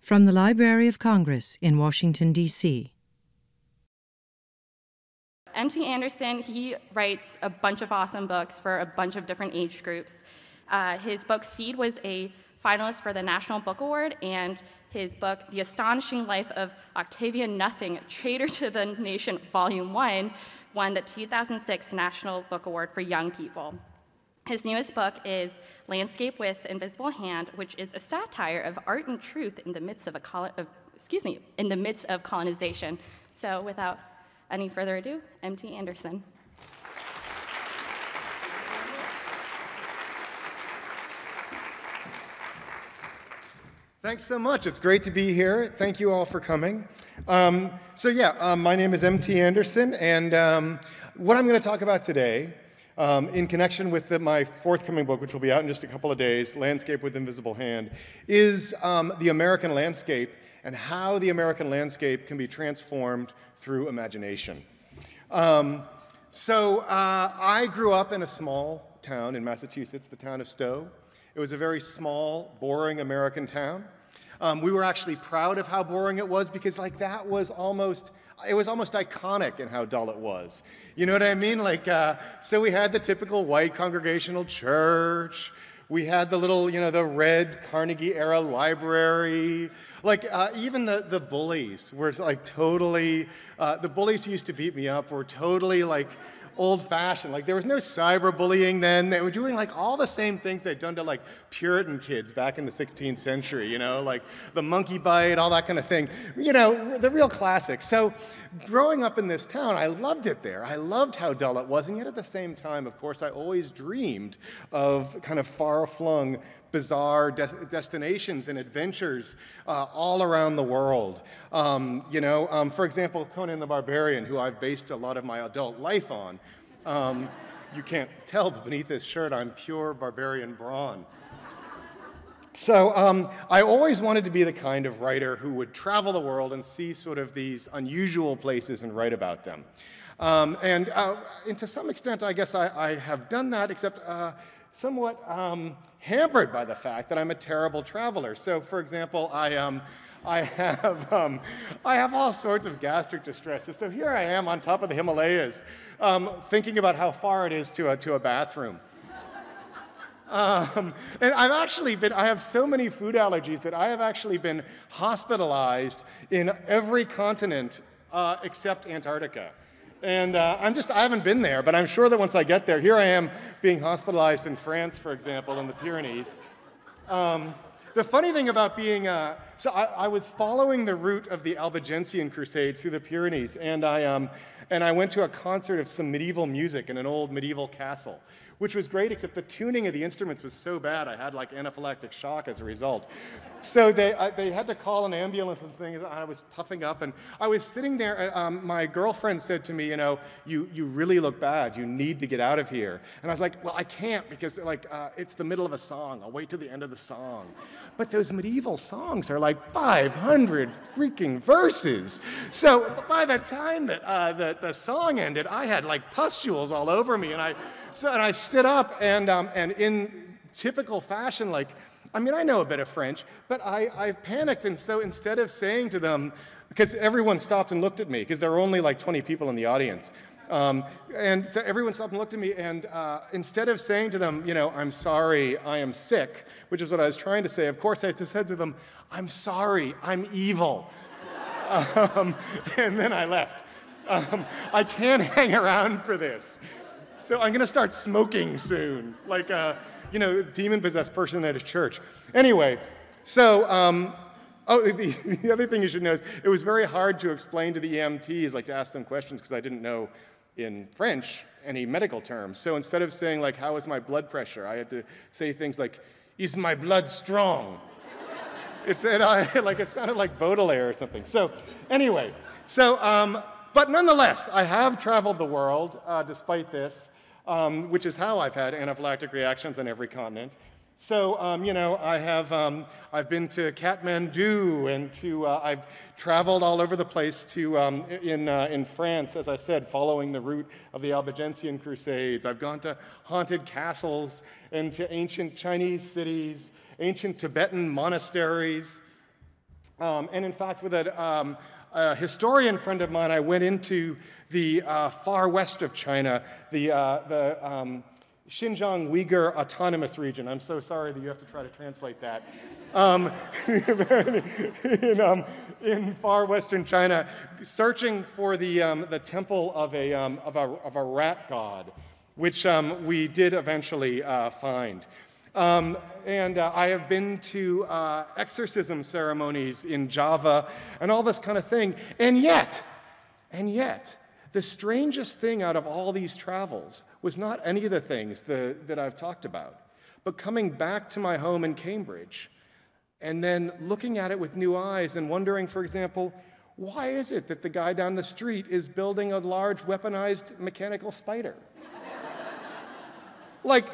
From the Library of Congress in Washington, D.C. M.T. Anderson, he writes a bunch of awesome books for a bunch of different age groups. His book, Feed, was a finalist for the National Book Award, and his book, The Astonishing Life of Octavia Nothing, Traitor to the Nation, Volume 1, won the 2006 National Book Award for Young People. His newest book is Landscape with Invisible Hand, which is a satire of art and truth in the midst of colonization. So without any further ado, M.T. Anderson. Thanks so much. It's great to be here. Thank you all for coming. My name is M.T. Anderson, and what I'm going to talk about today, in connection with my forthcoming book, which will be out in just a couple of days, Landscape with Invisible Hand, is the American landscape and how the American landscape can be transformed through imagination. I grew up in a small town in Massachusetts, the town of Stowe. It was a very small, boring American town. We were actually proud of how boring it was because it was almost iconic in how dull it was. You know what I mean? So we had the typical white congregational church. We had the little, the red Carnegie-era library. Even the bullies were totally, the bullies who used to beat me up were totally old-fashioned. There was no cyberbullying then. They were doing all the same things they'd done to Puritan kids back in the 16th century, the monkey bite, all that kind of thing. The real classics. So growing up in this town, I loved it there. I loved how dull it was, and yet at the same time, of course, I always dreamed of kind of far-flung, bizarre destinations and adventures all around the world. For example, Conan the Barbarian, who I've based a lot of my adult life on. You can't tell, but beneath this shirt, I'm pure barbarian brawn. So I always wanted to be the kind of writer who would travel the world and see sort of these unusual places and write about them. And to some extent, I guess I have done that, except somewhat hampered by the fact that I'm a terrible traveler. So, for example, I have all sorts of gastric distresses. So here I am on top of the Himalayas, thinking about how far it is to a bathroom. And I have so many food allergies that I have actually been hospitalized in every continent except Antarctica. And I haven't been there, but I'm sure that once I get there, here I am being hospitalized in France, for example, in the Pyrenees. The funny thing about being, I was following the route of the Albigensian Crusades through the Pyrenees, and I went to a concert of some medieval music in an old medieval castle, which was great, except the tuning of the instruments was so bad I had anaphylactic shock as a result. So they had to call an ambulance and things. I was puffing up, and I was sitting there. My girlfriend said to me, you really look bad. You need to get out of here. And I was like, well, I can't because it's the middle of a song. I'll wait till the end of the song. But those medieval songs are 500 freaking verses. So by the time that the song ended, I had pustules all over me, and I stood up, and in typical fashion, I know a bit of French, but I panicked, and so instead of saying to them, because everyone stopped and looked at me, because there were only 20 people in the audience, and so everyone stopped and looked at me, and instead of saying to them, I'm sorry, I am sick, which is what I was trying to say, of course I just said to them, I'm sorry, I'm evil. And then I left. I can't hang around for this. So I'm going to start smoking soon, demon-possessed person at a church. Anyway, so, the other thing you should know is it was very hard to explain to the EMTs, to ask them questions, because I didn't know in French any medical terms. So instead of saying, how is my blood pressure, I had to say things like, is my blood strong? It sounded like Baudelaire or something. So anyway, but nonetheless, I have traveled the world despite this, which is how I've had anaphylactic reactions on every continent. So, I've been to Kathmandu, and I've traveled all over the place in France, as I said, following the route of the Albigensian Crusades. I've gone to haunted castles and to ancient Chinese cities, ancient Tibetan monasteries. And in fact, with a historian friend of mine, I went into the far west of China, the Xinjiang Uyghur Autonomous Region. I'm so sorry that you have to try to translate that. In far western China, searching for the temple of a rat god, which we did eventually find. And I have been to exorcism ceremonies in Java and all this kind of thing. And yet, the strangest thing out of all these travels was not any of the things that I've talked about, but coming back to my home in Cambridge and then looking at it with new eyes and wondering, for example, why is it that the guy down the street is building a large weaponized mechanical spider? Like,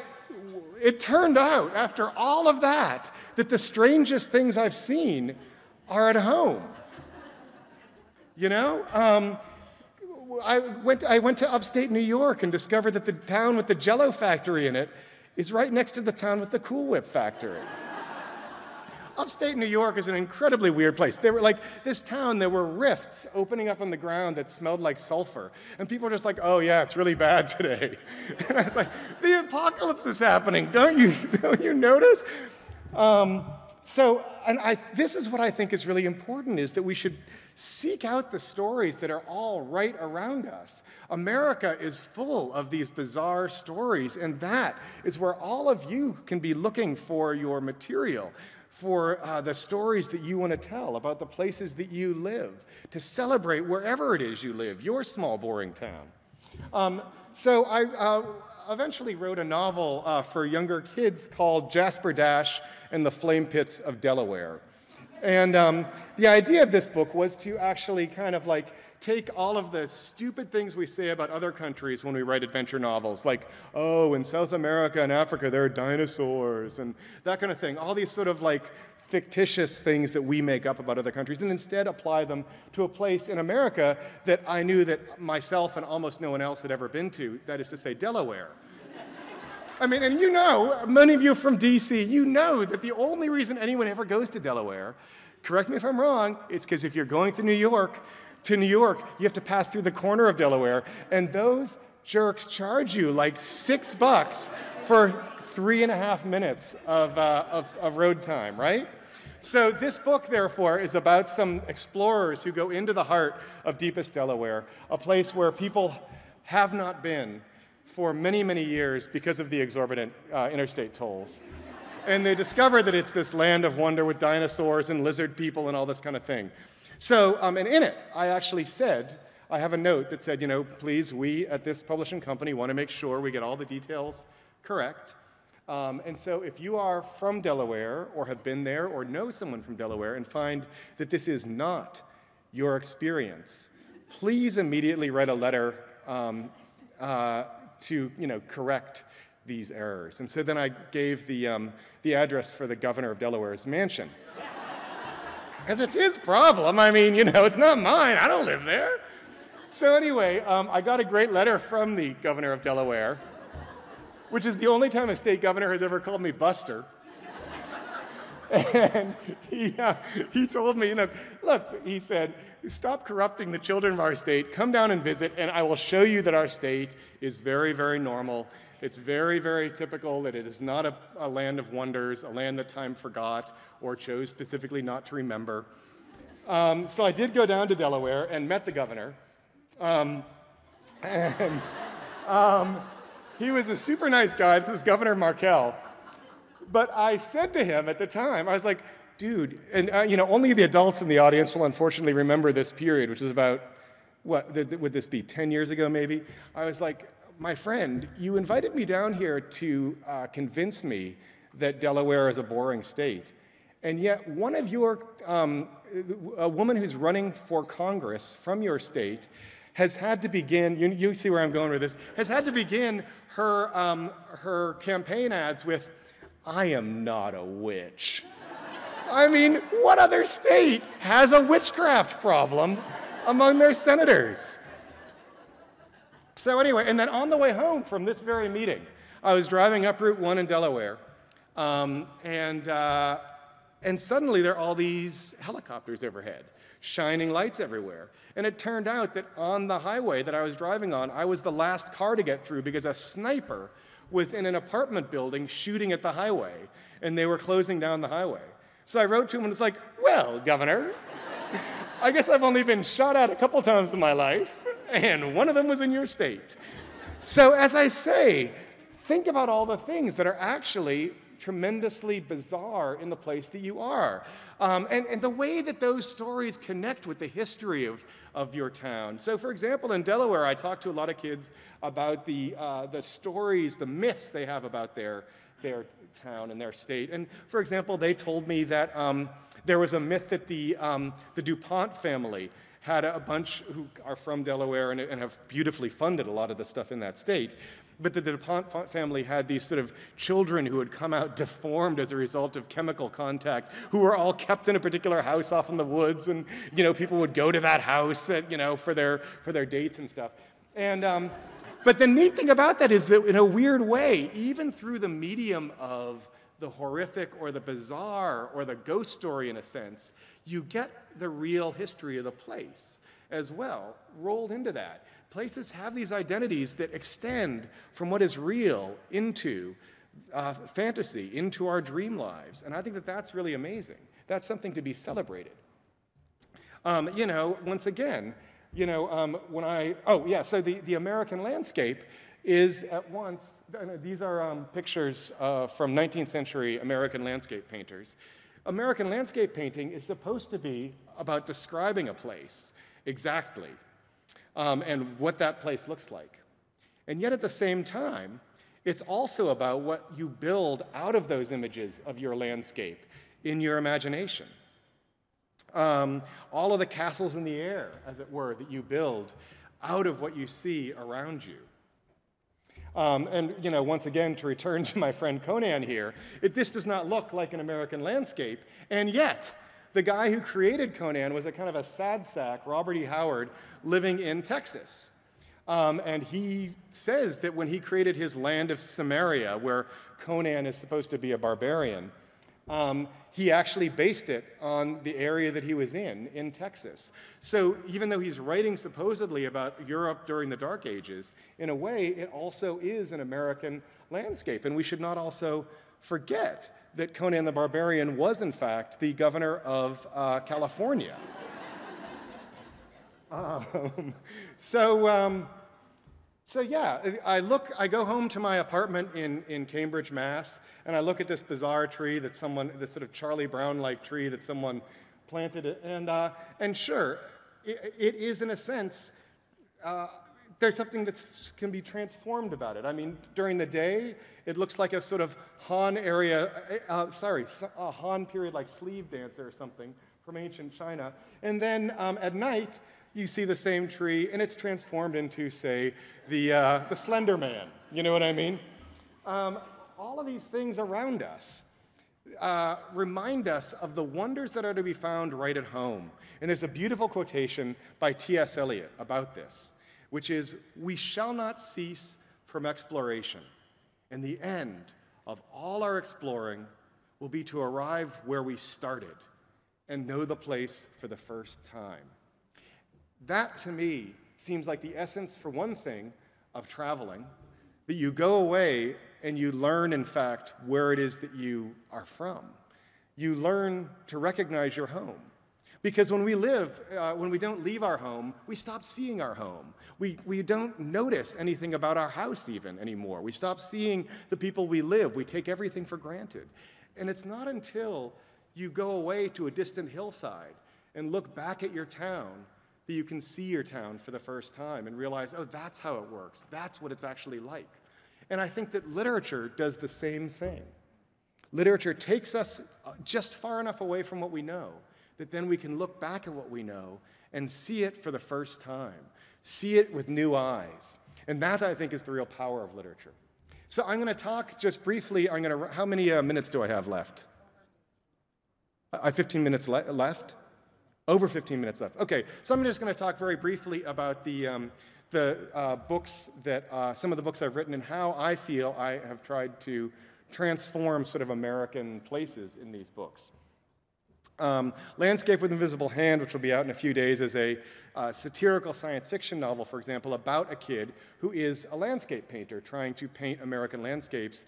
it turned out, after all of that, that the strangest things I've seen are at home. You know? I went to upstate New York and discovered that the town with the Jell-O factory in it is right next to the town with the Cool Whip factory. Upstate New York is an incredibly weird place. There were like this town, there were rifts opening up on the ground that smelled like sulfur. And people were just like, oh yeah, it's really bad today. And I was like, the apocalypse is happening, don't you notice? This is what I think is really important, is that we should seek out the stories that are all right around us. America is full of these bizarre stories, and that is where all of you can be looking for your material, for the stories that you want to tell about the places that you live, to celebrate wherever it is you live, your small, boring town. So I eventually wrote a novel for younger kids called Jasper Dash and the Flame Pits of Delaware. And the idea of this book was to actually kind of like take all of the stupid things we say about other countries when we write adventure novels, like, oh, in South America and Africa there are dinosaurs and that kind of thing, all these sort of like fictitious things that we make up about other countries, and instead apply them to a place in America that I knew that myself and almost no one else had ever been to, that is to say, Delaware. I mean, and you know, many of you from DC, you know that the only reason anyone ever goes to Delaware, correct me if I'm wrong, it's because if you're going to New York, you have to pass through the corner of Delaware, and those jerks charge you like $6 for 3.5 minutes of road time, right? So this book, therefore, is about some explorers who go into the heart of deepest Delaware, a place where people have not been for many, many years because of the exorbitant interstate tolls. And they discover that it's this land of wonder with dinosaurs and lizard people and all this kind of thing. So, and in it, I actually said, I have a note that said, you know, please, we at this publishing company want to make sure we get all the details correct. And so if you are from Delaware or have been there or know someone from Delaware and find that this is not your experience, please immediately write a letter to, you know, correct these errors. And so then I gave the address for the governor of Delaware's mansion. Because it's his problem. I mean, you know, it's not mine. I don't live there. So anyway, I got a great letter from the governor of Delaware, which is the only time a state governor has ever called me Buster. And he told me, you know, look, he said, stop corrupting the children of our state, come down and visit, and I will show you that our state is very, very normal. It's very, very typical that it is not a land of wonders, a land that time forgot or chose specifically not to remember. So I did go down to Delaware and met the governor. He was a super nice guy. This is Governor Markell. But I said to him at the time, I was like, dude, and you know, only the adults in the audience will unfortunately remember this period, which is about, what, would this be 10 years ago maybe? I was like, my friend, you invited me down here to convince me that Delaware is a boring state. And yet one of your, a woman who's running for Congress from your state has had to begin, you see where I'm going with this, has had to begin her, her campaign ads with, I am not a witch. I mean, what other state has a witchcraft problem among their senators? So anyway, and then on the way home from this very meeting, I was driving up Route 1 in Delaware, and And suddenly there are all these helicopters overhead, shining lights everywhere. And it turned out that on the highway that I was driving on, I was the last car to get through because a sniper was in an apartment building shooting at the highway, and they were closing down the highway. So I wrote to him and was like, well, Governor, I guess I've only been shot at a couple times in my life, and one of them was in your state. So as I say, think about all the things that are actually tremendously bizarre in the place that you are. And the way that those stories connect with the history of your town. So for example, in Delaware, I talked to a lot of kids about the stories, the myths they have about their town and their state. And for example, they told me that there was a myth that the DuPont family had a bunch who are from Delaware and have beautifully funded a lot of the stuff in that state. But the DuPont family had these sort of children who had come out deformed as a result of chemical contact, who were all kept in a particular house off in the woods, and people would go to that house for their dates and stuff. And but the neat thing about that is that in a weird way, even through the medium of the horrific or the bizarre or the ghost story in a sense, you get the real history of the place as well rolled into that. Places have these identities that extend from what is real into fantasy, into our dream lives. And I think that that's really amazing. That's something to be celebrated. Once again, so the American landscape is at once, these are pictures from 19th century American landscape painters. American landscape painting is supposed to be about describing a place exactly. And what that place looks like. And yet at the same time, it's also about what you build out of those images of your landscape in your imagination. All of the castles in the air, as it were, that you build out of what you see around you. Once again, to return to my friend Conan here, this does not look like an American landscape, and yet, the guy who created Conan was a kind of a sad sack, Robert E. Howard, living in Texas. And he says that when he created his land of Samaria, where Conan is supposed to be a barbarian, he actually based it on the area that he was in Texas. So even though he's writing supposedly about Europe during the Dark Ages, in a way, it also is an American landscape. And we should not also forget that Conan the Barbarian was, in fact, the governor of California. I go home to my apartment in Cambridge, Mass, and I look at this bizarre tree this sort of Charlie Brown-like tree that someone planted, and sure, it is in a sense, there's something that can be transformed about it. I mean, during the day, it looks like a sort of Han a Han period like sleeve dancer or something from ancient China. And then at night, you see the same tree, and it's transformed into, say, the Slender Man. You know what I mean? All of these things around us remind us of the wonders that are to be found right at home. And there's a beautiful quotation by T.S. Eliot about this, which is, "We shall not cease from exploration, and the end of all our exploring will be to arrive where we started and know the place for the first time." That, to me, seems like the essence, for one thing, of traveling, that you go away and you learn, in fact, where it is that you are from. You learn to recognize your home. Because when we don't leave our home, we stop seeing our home. We don't notice anything about our house even anymore. We stop seeing the people we live. We take everything for granted. And it's not until you go away to a distant hillside and look back at your town that you can see your town for the first time and realize, oh, that's how it works. That's what it's actually like. And I think that literature does the same thing. Literature takes us just far enough away from what we know that then we can look back at what we know and see it for the first time, see it with new eyes. And that, I think, is the real power of literature. So I'm going to talk just briefly. How many minutes do I have left? I have 15 minutes left? Over 15 minutes left. Okay, so I'm just going to talk very briefly about the books that, some of the books I've written and how I feel I have tried to transform sort of American places in these books. Landscape with Invisible Hand, which will be out in a few days, is a satirical science fiction novel, for example, about a kid who is a landscape painter trying to paint American landscapes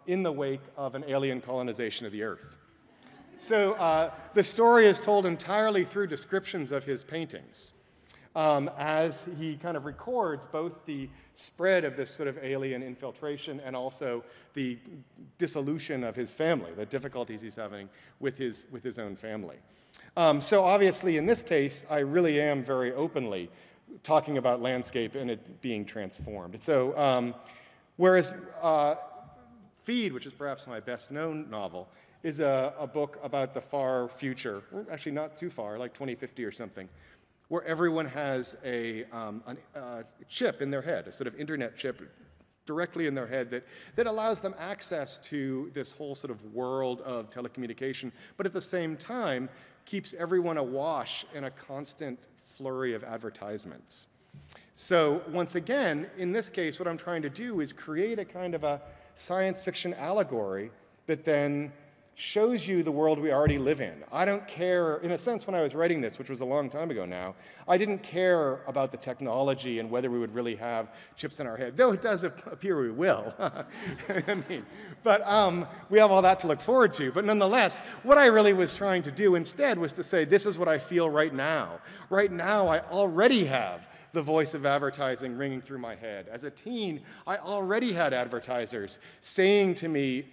in the wake of an alien colonization of the Earth. So the story is told entirely through descriptions of his paintings, as he kind of records both the spread of this sort of alien infiltration and also the dissolution of his family, the difficulties he's having with his own family. So obviously, in this case, I really am very openly talking about landscape and it being transformed. So whereas Feed, which is perhaps my best-known novel, is a book about the far future, or actually not too far, like 2050 or something, where everyone has a chip in their head, a sort of internet chip directly in their head that allows them access to this whole sort of world of telecommunication, but at the same time keeps everyone awash in a constant flurry of advertisements. So once again, in this case, what I'm trying to do is create a kind of a science fiction allegory that then shows you the world we already live in. I don't care, in a sense, when I was writing this, which was a long time ago now, I didn't care about the technology and whether we would really have chips in our head, though it does appear we will. I mean, but we have all that to look forward to. But nonetheless, what I really was trying to do instead was to say, this is what I feel right now. Right now, I already have the voice of advertising ringing through my head. As a teen, I already had advertisers saying to me,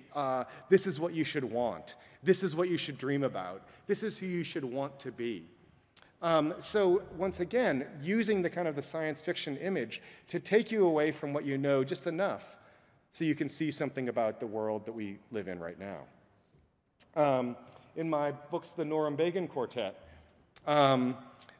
this is what you should want. This is what you should dream about. This is who you should want to be. So once again, using the kind of the science fiction image to take you away from what you know just enough so you can see something about the world that we live in right now. In my books, the Norum Begin Quartet,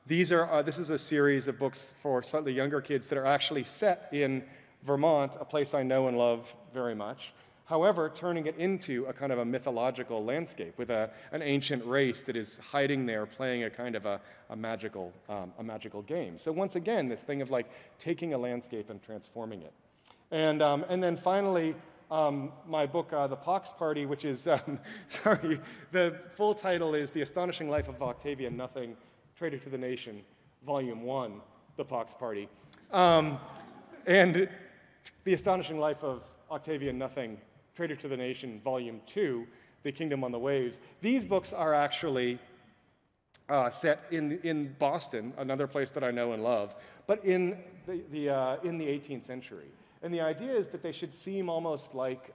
this is a series of books for slightly younger kids that are actually set in Vermont, a place I know and love very much. However, turning it into a kind of a mythological landscape with an ancient race that is hiding there, playing a kind of a magical game. So once again, this thing of like taking a landscape and transforming it. And then finally, my book, The Pox Party, which is, sorry, the full title is The Astonishing Life of Octavian Nothing, Traitor to the Nation, Volume 1, The Pox Party. And The Astonishing Life of Octavian Nothing, Traitor to the Nation, Volume 2, The Kingdom on the Waves. These books are actually set in Boston, another place that I know and love, but in the 18th century. And the idea is that they should seem almost like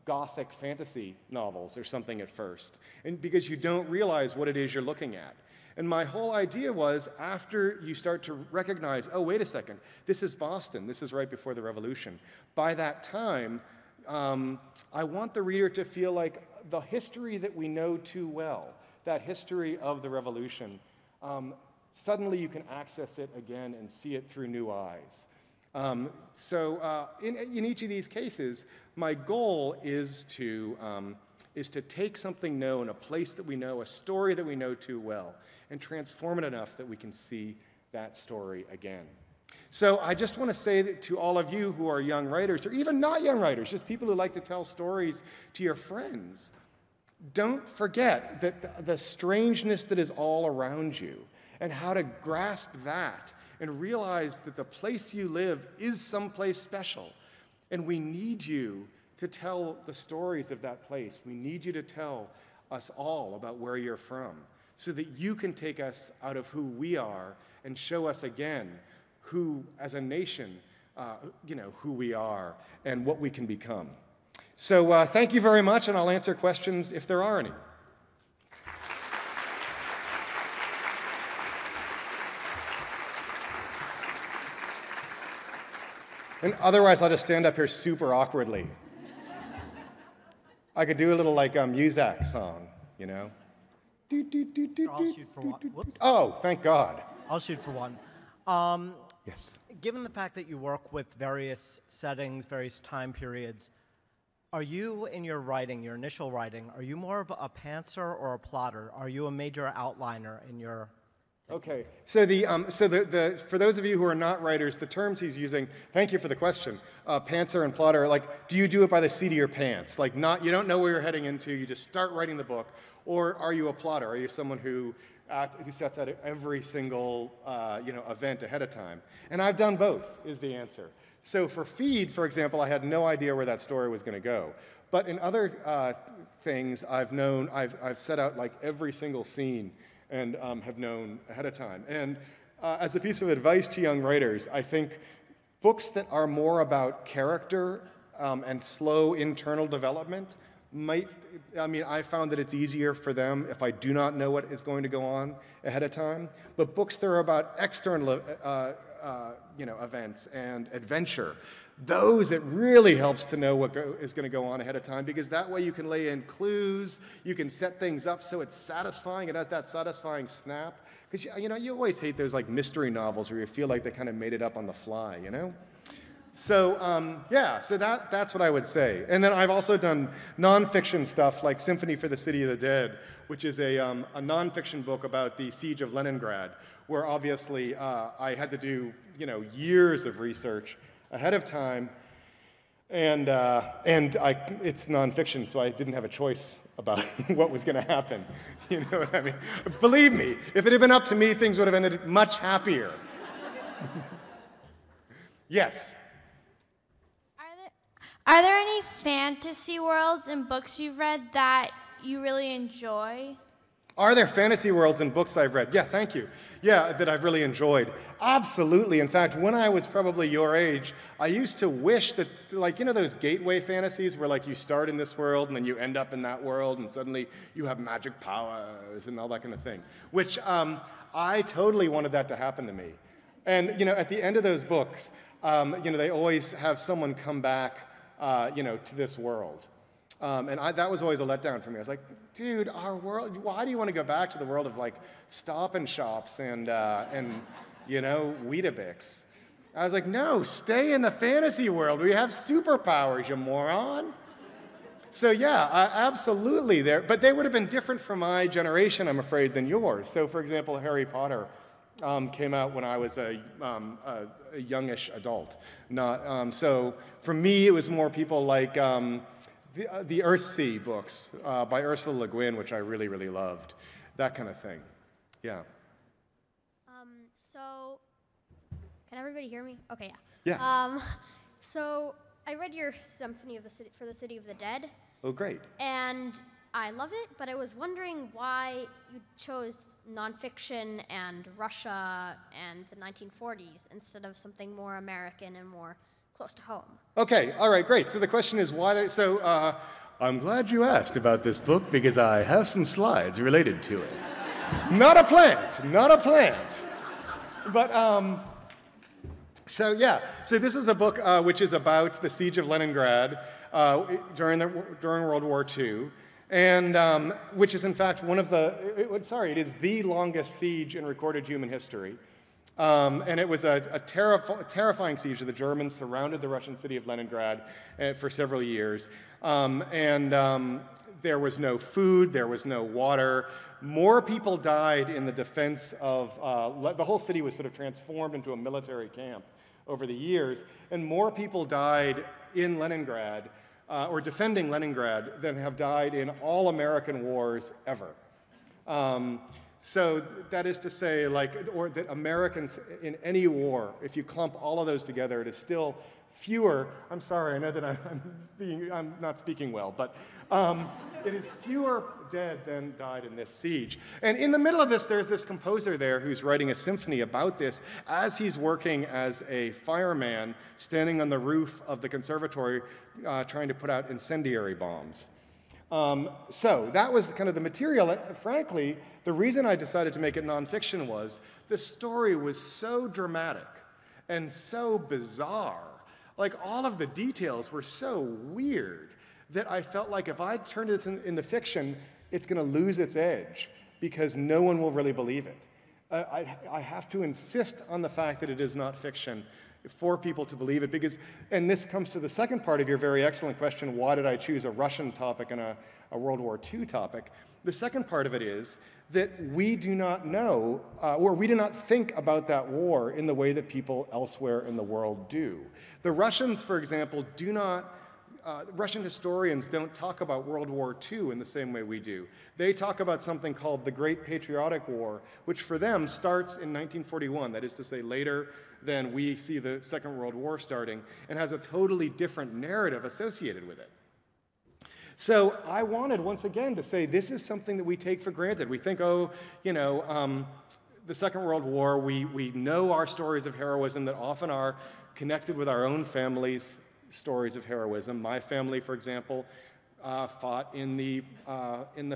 Gothic fantasy novels or something at first, and because you don't realize what it is you're looking at. And my whole idea was, after you start to recognize, oh, wait a second, this is Boston, this is right before the Revolution. By that time, I want the reader to feel like the history that we know too well, that history of the Revolution, suddenly you can access it again and see it through new eyes. So in each of these cases, my goal is to take something known, a place that we know, a story that we know too well, and transform it enough that we can see that story again. So I just want to say that to all of you who are young writers, or even not young writers, just people who like to tell stories to your friends, don't forget that the strangeness that is all around you, and how to grasp that and realize that the place you live is someplace special. And we need you to tell the stories of that place. We need you to tell us all about where you're from, so that you can take us out of who we are and show us again who, as a nation, who we are and what we can become. So thank you very much, and I'll answer questions if there are any. And otherwise, I'll just stand up here super awkwardly. I could do a little like a Muzak song, you know? I'll shoot for one. Whoops. Oh, thank God. I'll shoot for one. Yes. Given the fact that you work with various settings, various time periods, are you, in your writing, your initial writing, are you more of a pantser or a plotter? Are you a major outliner in your Okay, so for those of you who are not writers, the terms he's using, thank you for the question, pantser and plotter, like, do you do it by the seat of your pants? Like, you don't know where you're heading into, you just start writing the book, or are you a plotter? Are you someone who sets out every single event ahead of time? And I've done both, is the answer. So for Feed, for example, I had no idea where that story was going to go. But in other things, I've set out like every single scene and have known ahead of time. And as a piece of advice to young writers, I think books that are more about character and slow internal development I found that it's easier for them if I do not know what is going to go on ahead of time. But books that are about external events and adventure, those it really helps to know what is going to go on ahead of time, because that way you can lay in clues, you can set things up so it's satisfying, it has that satisfying snap. Because you always hate those like mystery novels where you feel like they kind of made it up on the fly, you know? So so that's what I would say. And then I've also done nonfiction stuff like Symphony for the City of the Dead, which is a nonfiction book about the siege of Leningrad, where obviously I had to do years of research ahead of time, and it's nonfiction, so I didn't have a choice about what was going to happen. You know what I mean? Believe me, if it had been up to me, things would have ended much happier. Yes. Are there any fantasy worlds and books you've read that you really enjoy? Are there fantasy worlds and books I've read? Yeah, thank you. Yeah, that I've really enjoyed. Absolutely. In fact, when I was probably your age, I used to wish that, like, those gateway fantasies where, like, you start in this world and then you end up in that world and suddenly you have magic powers and all that kind of thing, which I totally wanted that to happen to me. And, at the end of those books, they always have someone come back, to this world. And that was always a letdown for me. I was like, dude, our world, why do you want to go back to the world of like Stop and Shops and Weetabix? I was like, no, stay in the fantasy world where you have superpowers, you moron. So yeah, absolutely there. But they would have been different for my generation, I'm afraid, than yours. So for example, Harry Potter came out when I was a youngish adult. So for me, it was more people like the Earthsea books by Ursula Le Guin, which I really, really loved. That kind of thing. Yeah. So, can everybody hear me? Okay, yeah. Yeah. So I read your Symphony for the City of the Dead. Oh, great. And I love it, but I was wondering why you chose nonfiction and Russia and the 1940s instead of something more American and more close to home. Okay, all right, great. So the question is why, I'm glad you asked about this book because I have some slides related to it. Not a plant. But, so this is a book which is about the siege of Leningrad during World War II. And which is in fact it is the longest siege in recorded human history. And it was a terrifying siege. The Germans surrounded the Russian city of Leningrad for several years. There was no food, there was no water. More people died in the defense of, the whole city was sort of transformed into a military camp over the years. And more people died in Leningrad or defending Leningrad than have died in all American wars ever. So that is to say, or that Americans in any war, if you clump all of those together, it is still fewer. I'm sorry, I know that I'm not speaking well, but it is fewer dead than died in this siege. And in the middle of this, there's this composer there who's writing a symphony about this as he's working as a fireman standing on the roof of the conservatory trying to put out incendiary bombs. So that was kind of the material. And frankly, the reason I decided to make it nonfiction was the story was so dramatic and so bizarre. Like all of the details were so weird that I felt like if I turned it into fiction, it's going to lose its edge because no one will really believe it. I have to insist on the fact that it is not fiction for people to believe it because, and this comes to the second part of your very excellent question, why did I choose a Russian topic and a World War II topic? The second part of it is that we do not know, or we do not think about that war in the way that people elsewhere in the world do. The Russians, for example, Russian historians don't talk about World War II in the same way we do. They talk about something called the Great Patriotic War, which for them starts in 1941, that is to say later than we see the Second World War starting, and has a totally different narrative associated with it. So I wanted, once again, to say this is something that we take for granted. We think, oh, the Second World War, we know our stories of heroism that often are connected with our own families' stories of heroism. My family, for example, fought in the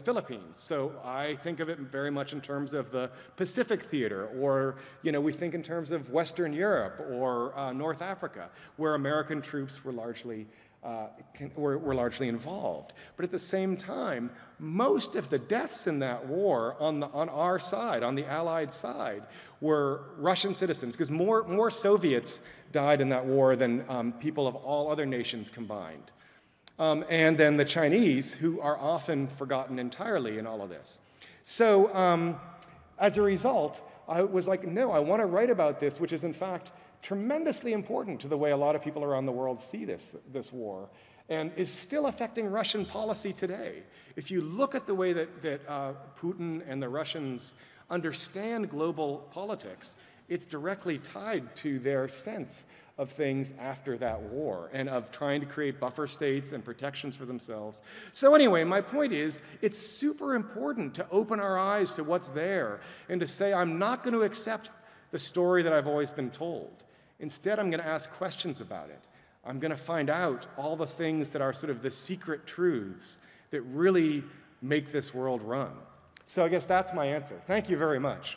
Philippines. So I think of it very much in terms of the Pacific theater, or we think in terms of Western Europe or North Africa, where American troops were largely involved. But at the same time, most of the deaths in that war on our side, on the Allied side, were Russian citizens, because more Soviets died in that war than people of all other nations combined. And then the Chinese, who are often forgotten entirely in all of this. So as a result, I was like, no, I want to write about this, which is in fact tremendously important to the way a lot of people around the world see this war, and is still affecting Russian policy today. If you look at the way that Putin and the Russians understand global politics, it's directly tied to their sense of things after that war and of trying to create buffer states and protections for themselves. So anyway, my point is, it's super important to open our eyes to what's there and to say, I'm not going to accept the story that I've always been told. Instead, I'm going to ask questions about it. I'm going to find out all the things that are sort of the secret truths that really make this world run. So I guess that's my answer. Thank you very much.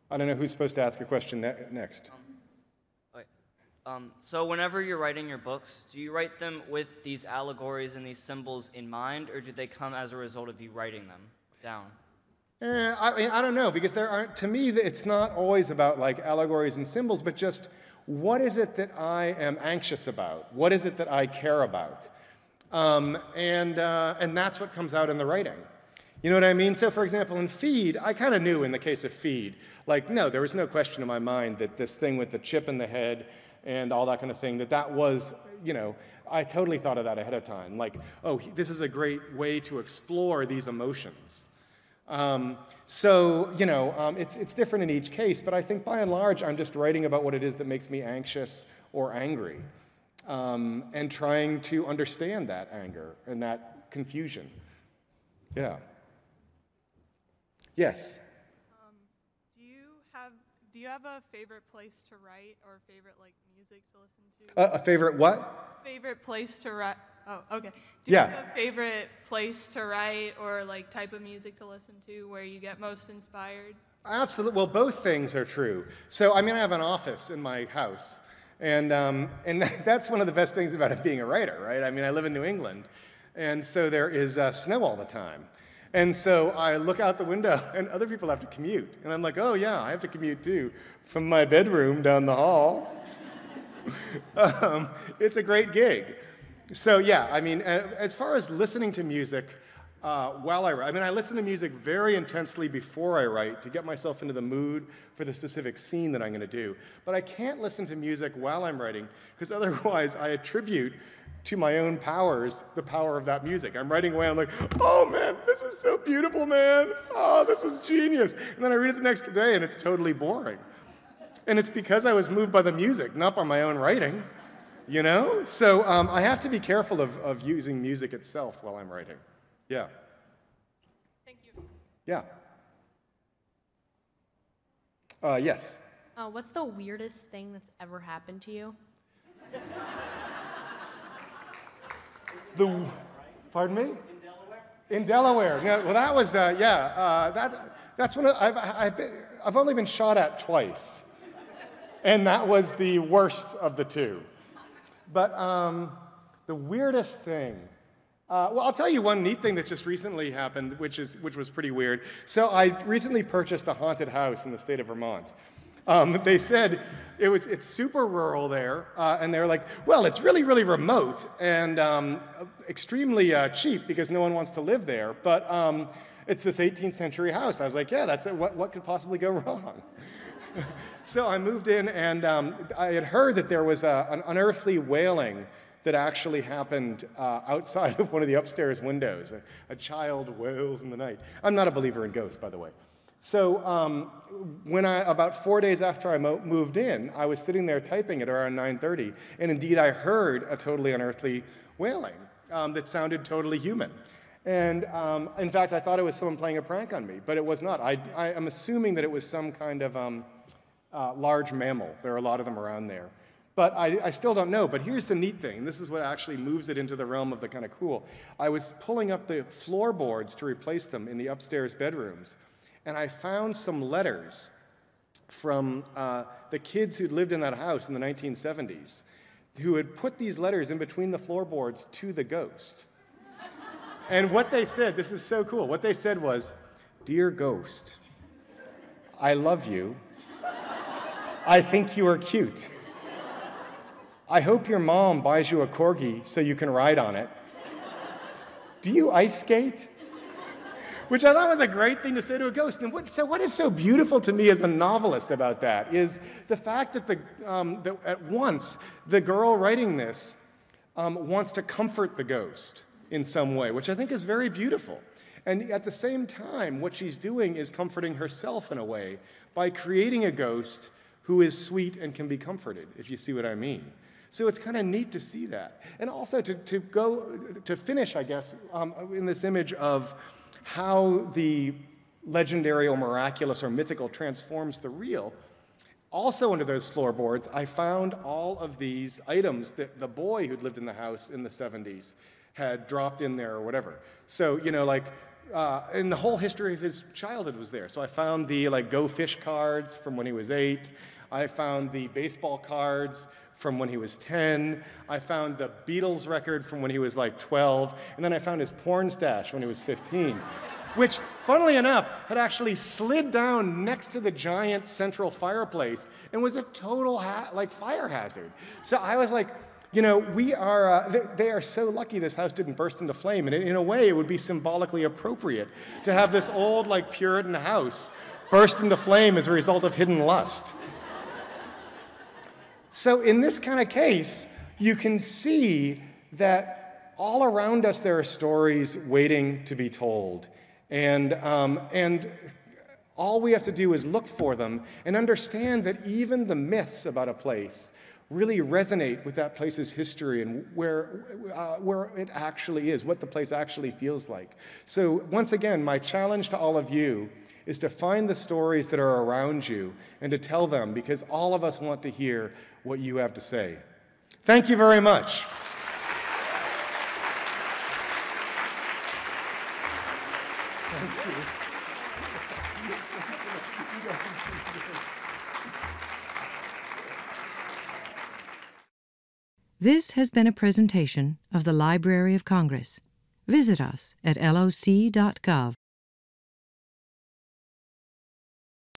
I don't know who's supposed to ask a question next. So whenever you're writing your books, do you write them with these allegories and these symbols in mind, or do they come as a result of you writing them down? I don't know, because to me, it's not always about like allegories and symbols, but just what is it that I am anxious about? What is it that I care about? And that's what comes out in the writing. You know what I mean? So for example, in Feed, I kind of knew in the case of Feed, like, no, there was no question in my mind that this thing with the chip in the head and all that kind of thing, that was, I totally thought of that ahead of time. Like, oh, this is a great way to explore these emotions. It's different in each case, but I think by and large, I'm just writing about what it is that makes me anxious or angry, and trying to understand that anger and that confusion. Yeah. Yes? Do you have a favorite place to write, or favorite music to listen to? A favorite what? Favorite place to write. Oh, okay. Do Yeah. you have a favorite place to write, or type of music to listen to, where you get most inspired? Absolutely. Well, both things are true. So, I have an office in my house, and that's one of the best things about it being a writer, right? I live in New England, and so there is snow all the time. And so I look out the window, and other people have to commute. And I'm like, oh, yeah, I have to commute, too, from my bedroom down the hall. It's a great gig. So, yeah, as far as listening to music while I write, I listen to music very intensely before I write to get myself into the mood for the specific scene that I'm going to do. But I can't listen to music while I'm writing, because otherwise I attribute to my own powers the power of that music. I'm writing away, I'm like, oh man, this is so beautiful, man. Oh, this is genius. And then I read it the next day and it's totally boring. And it's because I was moved by the music, not by my own writing, So I have to be careful of using music itself while I'm writing. Yeah. Thank you. Yeah. Yes. What's the weirdest thing that's ever happened to you? Pardon me? In Delaware. No, well, that was, that's one of, I've only been shot at twice. And that was the worst of the two. But the weirdest thing, well, I'll tell you one neat thing that just recently happened, which was pretty weird. So I recently purchased a haunted house in the state of Vermont. They said it's super rural there, and they're like, well, it's really, really remote and extremely cheap because no one wants to live there, but it's this 18th century house. I was like, yeah, that's it. What could possibly go wrong? So I moved in, and I had heard that there was an unearthly wailing that actually happened outside of one of the upstairs windows. A child wails in the night. I'm not a believer in ghosts, by the way. So about 4 days after I moved in, I was sitting there typing at around 9:30, and indeed I heard a totally unearthly wailing that sounded totally human. And in fact, I thought it was someone playing a prank on me, but it was not. I am assuming that it was some kind of large mammal. There are a lot of them around there. But I still don't know. But here's the neat thing. This is what actually moves it into the realm of the kind of cool. I was pulling up the floorboards to replace them in the upstairs bedrooms, and I found some letters from the kids who'd lived in that house in the 1970s, who had put these letters in between the floorboards to the ghost. And what they said, this is so cool, what they said was, "Dear ghost, I love you. I think you are cute. I hope your mom buys you a corgi so you can ride on it. Do you ice skate?" Which I thought was a great thing to say to a ghost. And what is so beautiful to me as a novelist about that is the fact that that at once the girl writing this wants to comfort the ghost in some way, which I think is very beautiful. And at the same time, what she's doing is comforting herself in a way by creating a ghost who is sweet and can be comforted, if you see what I mean. So it's kind of neat to see that. And also to finish, I guess, in this image of how the legendary or miraculous or mythical transforms the real. Also under those floorboards, I found all of these items that the boy who'd lived in the house in the 70s had dropped in there or whatever. So, you know, like, and the whole history of his childhood was there. So I found the Go Fish cards from when he was 8. I found the baseball cards from when he was 10. I found the Beatles record from when he was 12. And then I found his porn stash when he was 15, which, funnily enough, had actually slid down next to the giant central fireplace and was a total fire hazard. So I was like, you know, they are so lucky this house didn't burst into flame. And in a way, it would be symbolically appropriate to have this old, Puritan house burst into flame as a result of hidden lust. So in this kind of case, you can see that all around us there are stories waiting to be told. And all we have to do is look for them and understand that even the myths about a place really resonate with that place's history and where it actually is, what the place actually feels like. So once again, my challenge to all of you is to find the stories that are around you and to tell them, because all of us want to hear what you have to say. Thank you very much. Thank you. This has been a presentation of the Library of Congress. Visit us at loc.gov.